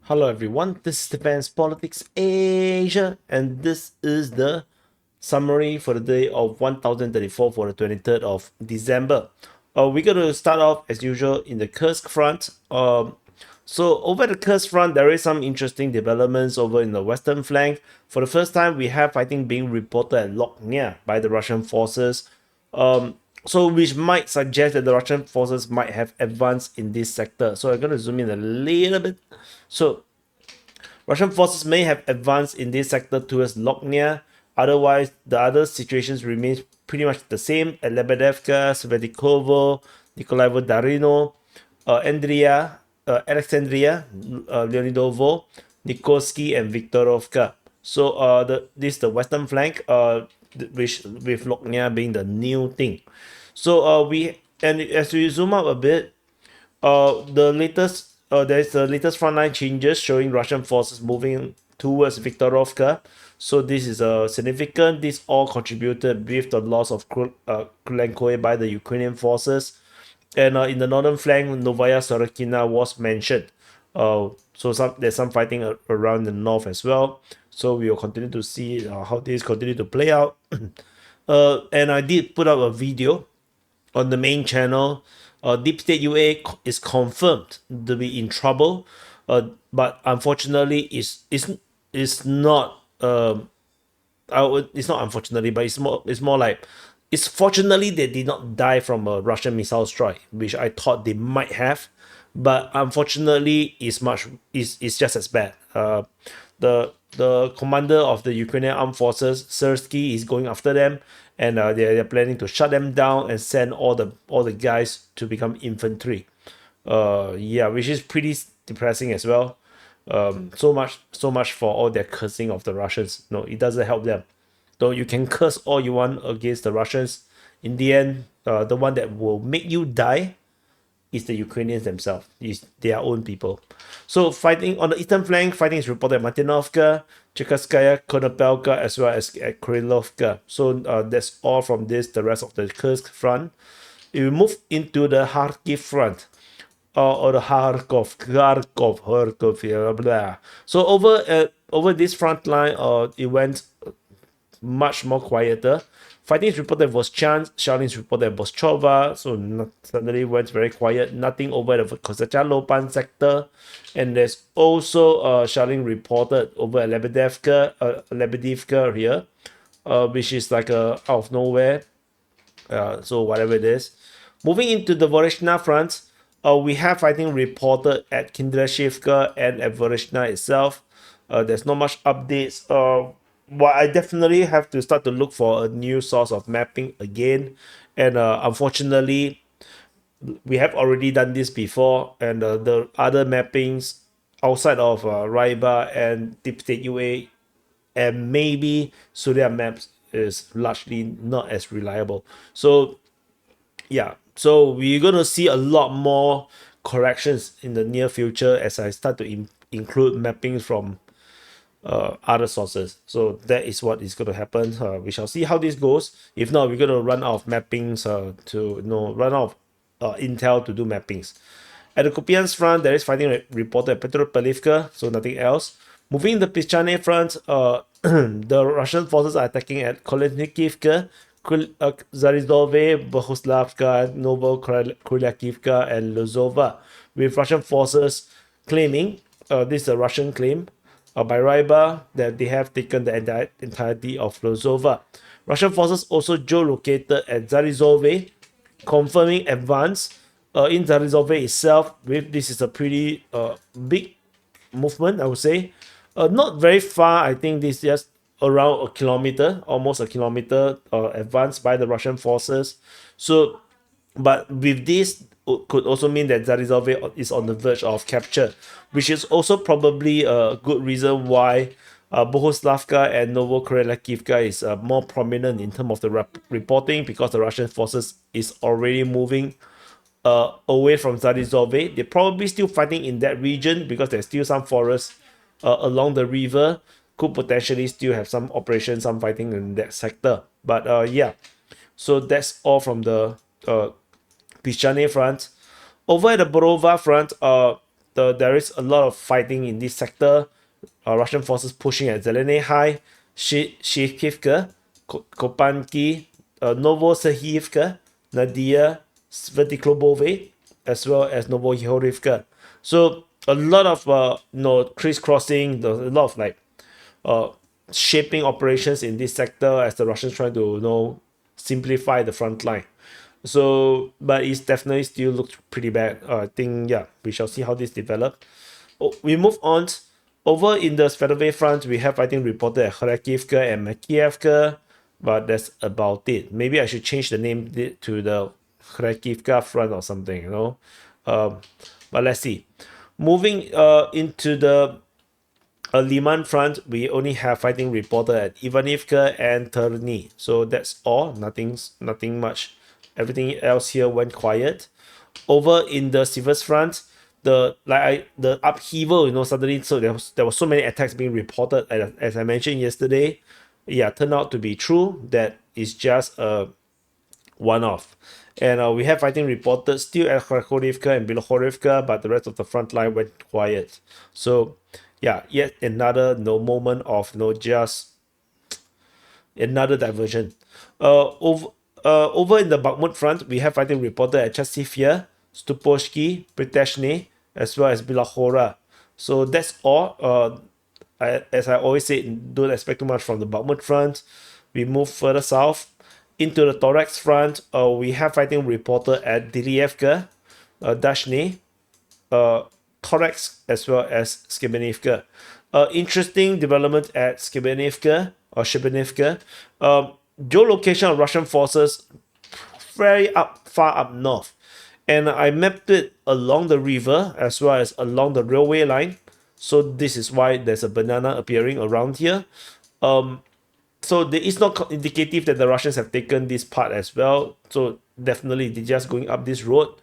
Hello everyone, this is Defense Politics Asia, and this is the summary for the day of 1034 for the 23rd of December. We're going to start off as usual in the Kursk front. So over the Kursk front, there is some interesting developments over in the western flank. For the first time, we have fighting being reported at Loknia by the Russian forces. So which might suggest that the Russian forces might have advanced in this sector. So I'm going to zoom in a little bit. So Russian forces may have advanced in this sector towards Loknia. Otherwise, the other situations remain pretty much the same at Lebedevka, Svetikovo, Nikolaevo Darino, Alexandria, Leonidovo, Nikorsky, and Viktorovka. So this is the western flank, which with Loknia being the new thing. So as we zoom out a bit, there's the latest frontline changes showing Russian forces moving towards Viktorovka. So this is significant. This all contributed with the loss of Kulenkoe by the Ukrainian forces. And in the northern flank, Novaya Sorokina was mentioned. There's some fighting around the north as well. So we will continue to see how this continue to play out. And I did put up a video on the main channel. Deep State UA is confirmed to be in trouble, but unfortunately, it's not. It's not unfortunately, but it's more like it's fortunately they did not die from a Russian missile strike, which I thought they might have, but unfortunately, it's just as bad. The commander of the Ukrainian armed forces, Sersky, is going after them, and they're planning to shut them down and send all the guys to become infantry. Yeah, which is pretty depressing as well. So much for all their cursing of the Russians. No, it doesn't help them. Though you can curse all you want against the Russians, in the end, the one that will make you die is the Ukrainians themselves, is their own people. So fighting on the eastern flank, fighting is reported at Martinovka, Chekhovskaya, Konopelka, as well as at Krylovka. So that's all from the rest of the Kursk front. If we move into the Kharkiv front, or the Kharkov, blah, blah. So over this front line, it went much more quieter. Fighting is reported was Chance, shelling is reported was Chova, so suddenly went very quiet. Nothing over the Kosacha Lopan sector, and there's also shelling reported over at Lebedivka here, which is like out of nowhere. So whatever it is. Moving into the Voreshna front, we have fighting reported at Kindrashivka and at Voreshna itself. There's not much updates. Well, I definitely have to start to look for a new source of mapping again, and unfortunately, we have already done this before, and the other mappings outside of Raiba and Deep State UA and maybe Surya maps is largely not as reliable. So yeah, so we're gonna see a lot more corrections in the near future as I start to include mappings from other sources. So that is what is going to happen. We shall see how this goes. If not, we're going to run out of mappings run out of intel to do mappings. At the Kupiansk front, there is fighting reported at Petropavlivka, so nothing else. Moving the Pischane front, the Russian forces are attacking at Kolesnikivka, Zarizove, Bohuslavka, Novokrylakivka, and Lozova, with Russian forces claiming, this is a Russian claim, by Ryba, that they have taken the entirety of Lozova. Russian forces also geolocated at Zarizove, confirming advance in Zarizove itself. This is a pretty big movement, I would say. Not very far, I think this is just around a kilometer, almost a kilometer advanced by the Russian forces. So, but with this, could also mean that Zarizove is on the verge of capture, which is also probably a good reason why Bohuslavka and Novokrylakivka is more prominent in terms of the reporting, because the Russian forces is already moving away from Zarizove. They're probably still fighting in that region because there's still some forests along the river. Could potentially still have some operations, some fighting in that sector. But yeah, so that's all from the Pischane front. Over at the Borova front, there is a lot of fighting in this sector. Russian forces pushing at Zeleny High, Shivkivka, Kopanki, Novosahivka, Nadia, Svetiklobove, as well as Novohorivka. So a lot of crisscrossing, a lot of like uh, shaping operations in this sector as the Russians try to simplify the front line. So, but it's definitely still looks pretty bad. I think yeah, we shall see how this develops. Oh, we move on. Over in the Sverdlovsk front, we have I think reported at Kharkivka and Makievka, but that's about it. Maybe I should change the name to the Kharkivka front or something, but let's see. Moving into the Liman front, we only have fighting reported at Ivanivka and Terni. So that's all. Nothing much. Everything else here went quiet. Over in the Sivas front, the upheaval, suddenly there was so many attacks being reported as I mentioned yesterday. Yeah, turned out to be true. That is just a one-off. And we have fighting reported still at Kharkovivka and Bilohorivka, but the rest of the front line went quiet. So yeah, yet another moment of just another diversion. Over in the Bakhmut front, we have fighting reported at Chasivya, Stuposhki, Priteshny, as well as Bilahora. So that's all. As I always say, don't expect too much from the Bakhmut front. We move further south into the Thorax front. We have fighting reported at Dilievka, Dashny, Thorax, as well as Skibenivka. Interesting development at Skibenivka or Shibenivka. Geolocation of Russian forces very far up north, and I mapped it along the river as well as along the railway line. So this is why there's a banana appearing around here. So there is not indicative that the Russians have taken this part as well. So definitely they're just going up this road.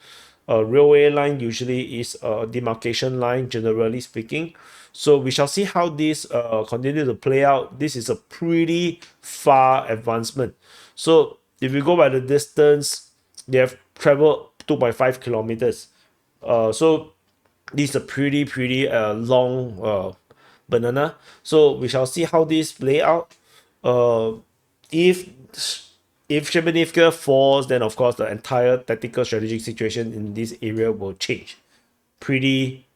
A railway line usually is a demarcation line, generally speaking. So we shall see how this continue to play out. This is a pretty far advancement. So if you go by the distance, they have traveled 2.5 kilometers. So this is a pretty long banana. So we shall see how this play out. Uh, if Shebenievka falls, then of course the entire tactical strategic situation in this area will change pretty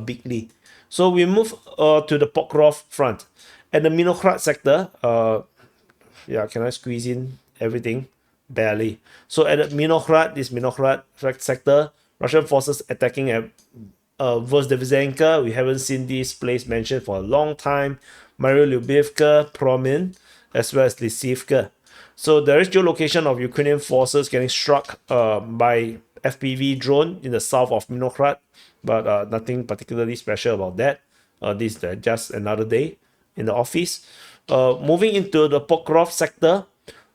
bigly. So we move to the Pokrov front. At the Minokhrad sector, yeah, can I squeeze in everything? Barely. So at the Minokhrad sector, Russian forces attacking at Vozdevzenka. We haven't seen this place mentioned for a long time. Mariulyubivka, Promin, as well as Lysivka. So there is geolocation of Ukrainian forces getting struck by FPV drone in the south of Minokhrad, but nothing particularly special about that. This is just another day in the office. Moving into the Pokrov sector,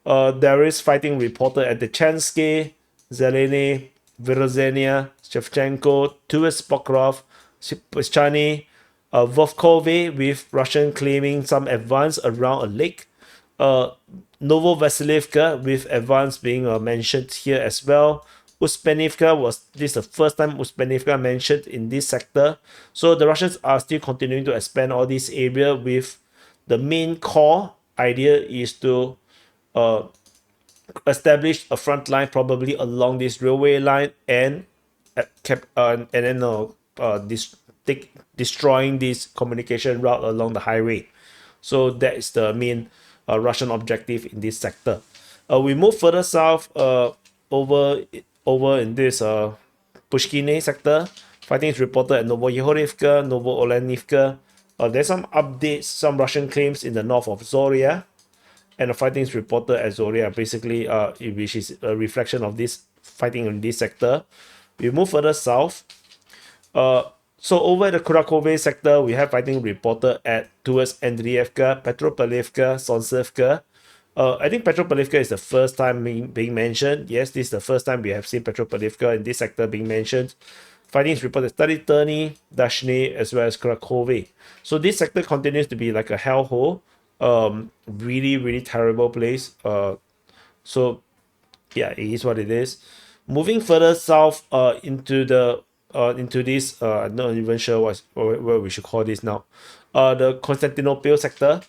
there is fighting reported at the Chanske, Zeleny, Virozhenia, Shevchenko, towards Pokrov, Pischany, Vovkove, with Russian claiming some advance around a lake. Novovasilivka, with advance being mentioned here as well. Uspenivka was this the first time Uspenivka mentioned in this sector. So the Russians are still continuing to expand all this area, with the main core idea is to establish a front line probably along this railway line and destroying this communication route along the highway. So that is the main Russian objective in this sector. We move further south over in this Pushkine sector. Fighting is reported at Novoyehorivka, Novoolenivka. There's some updates, some Russian claims in the north of Zoria, and the fighting is reported at Zoria, basically, which is a reflection of this fighting in this sector. We move further south. So over at the Kurakove sector, we have fighting reported at towards Andrievka, Petropavlivka, Solntsevka. I think Petropavlivka is the first time being mentioned. Yes, this is the first time we have seen Petropavlivka in this sector being mentioned. Fighting is reported at Stariturny, Dashny, as well as Kurakove. So this sector continues to be like a hellhole. Really terrible place. So yeah, it is what it is. Moving further south into the into this. I'm not even sure what we should call this now. The Constantinople sector.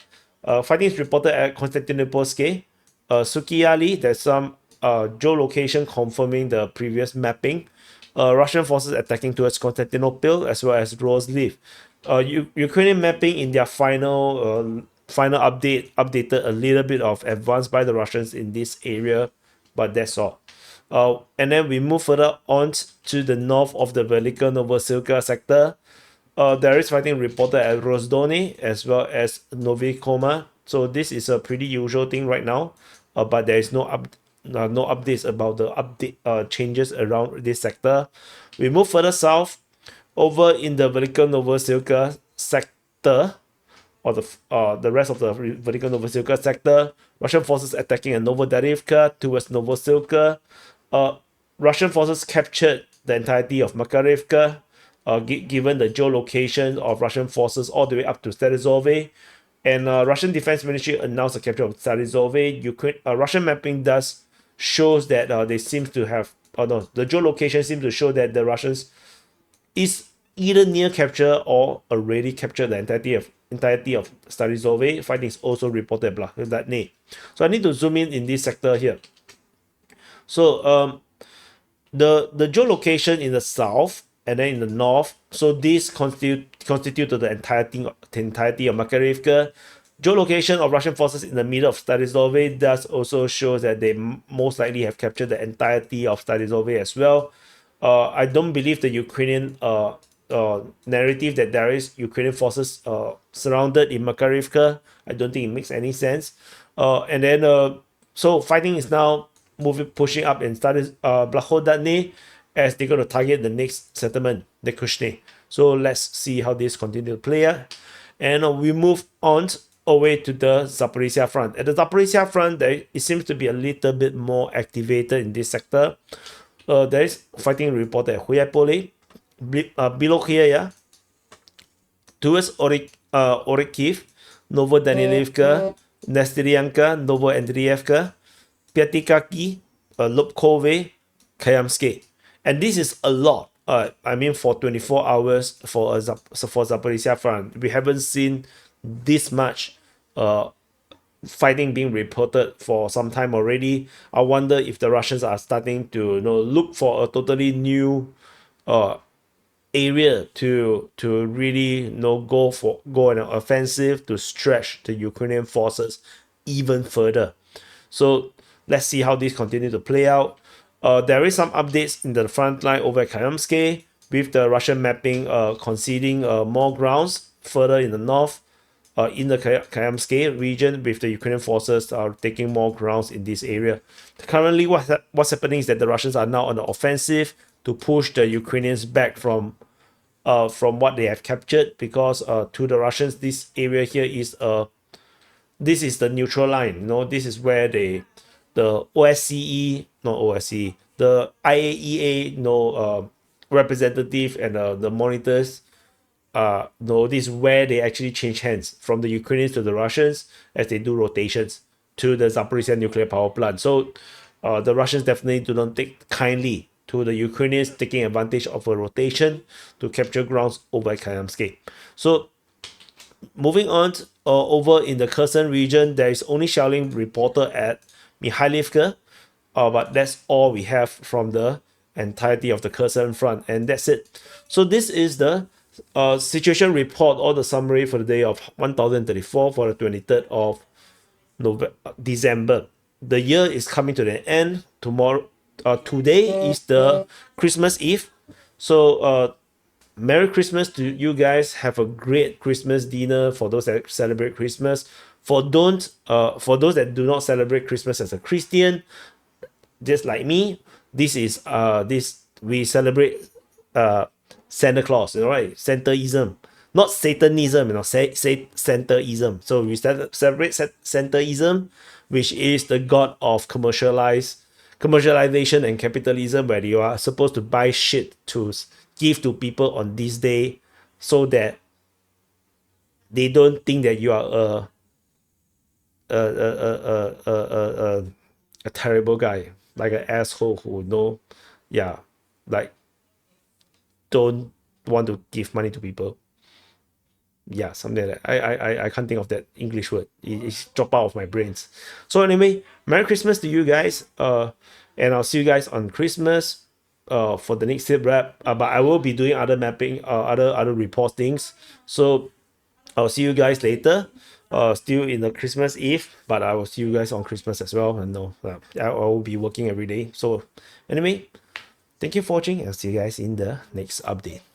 Fighting is reported at Constantinopolske. Sukiali, there's some geolocation confirming the previous mapping. Russian forces attacking towards Constantinople as well as Roslev. Ukrainian mapping in their final update updated a little bit of advance by the Russians in this area, but that's all. And then we move further on to the north of the Velika Novosilka sector. There is fighting reported at Rozdoni as well as Novi Koma. So this is a pretty usual thing right now, but there is no updates about the changes around this sector. We move further south, over in the Velika Novosilka sector, or the rest of the Velika Novosilka sector. Russian forces attacking at Novodarivka towards Novosilka. Russian forces captured the entirety of Makarivka, given the geolocation of Russian forces all the way up to Starizove. And Russian Defense Ministry announced the capture of Starizove. Russian mapping does shows that they seem to have, no, the geolocation seems to show that the Russians is either near capture or already captured the entirety of Starizove. Fighting is also reported with that name. So I need to zoom in this sector here. So the geolocation in the south and then in the north, so this constitute the entirety of Makarivka. Geolocation of Russian forces in the middle of Starizove does also show that they most likely have captured the entirety of Starizove as well. I don't believe the Ukrainian narrative that there is Ukrainian forces surrounded in Makarivka. I don't think it makes any sense. And then so fighting is now pushing up and started Blahodatne as they're going to target the next settlement, the Kushne. So let's see how this continue to play out. And we move on away to the Zaporizhzhia Front. At the Zaporizhzhia Front, it seems to be a little bit more activated in this sector. There is fighting reported at Huyapole, below here, yeah, towards Orekiv, Novodanilivka, Nesteryanka, Novoandrievka, Pyatikaki, Lobkove, Kayamske. And this is a lot. I mean, for 24 hours for Zaporizhzhia Front, we haven't seen this much fighting being reported for some time already. I wonder if the Russians are starting to look for a totally new area to really go on an offensive to stretch the Ukrainian forces even further. So let's see how this continues to play out. There is some updates in the front line over at Kayamske, with the Russian mapping conceding more grounds further in the north, in the Kayamske region, with the Ukrainian forces taking more grounds in this area. Currently, what's happening is that the Russians are now on the offensive to push the Ukrainians back from what they have captured, because to the Russians, this area here is this is the neutral line. This is where the OSCE, not OSCE, the IAEA, representative and the monitors, this is where they actually change hands from the Ukrainians to the Russians as they do rotations to the Zaporizhzhia nuclear power plant. So the Russians definitely do not take kindly to the Ukrainians taking advantage of a rotation to capture grounds over Kayamske. So moving on, over in the Kherson region, there is only shelling reported at Mikhailivka, but that's all we have from the entirety of the Kherson front, and that's it. So this is the situation report, or the summary for the day of 1034 for the 23rd of December. The year is coming to the end. Today is the Christmas Eve. So Merry Christmas to you guys. Have a great Christmas dinner for those that celebrate Christmas. For those that do not celebrate Christmas as a Christian, just like me, we celebrate Santa Claus, right? Santaism, not Satanism, Santaism. So we celebrate Santaism, which is the god of commercialization and capitalism, where you are supposed to buy shit to give to people on this day, so that they don't think that you are a terrible guy, like an asshole who yeah, like don't want to give money to people. Yeah, something like that. I can't think of that English word. It's dropped out of my brains. So anyway, Merry Christmas to you guys. And I'll see you guys on Christmas. For the next tip wrap. But I will be doing other mapping, other report things. So I'll see you guys later. Still in the Christmas Eve, but I will see you guys on Christmas as well. And no, I will be working every day. So anyway, thank you for watching. I'll see you guys in the next update.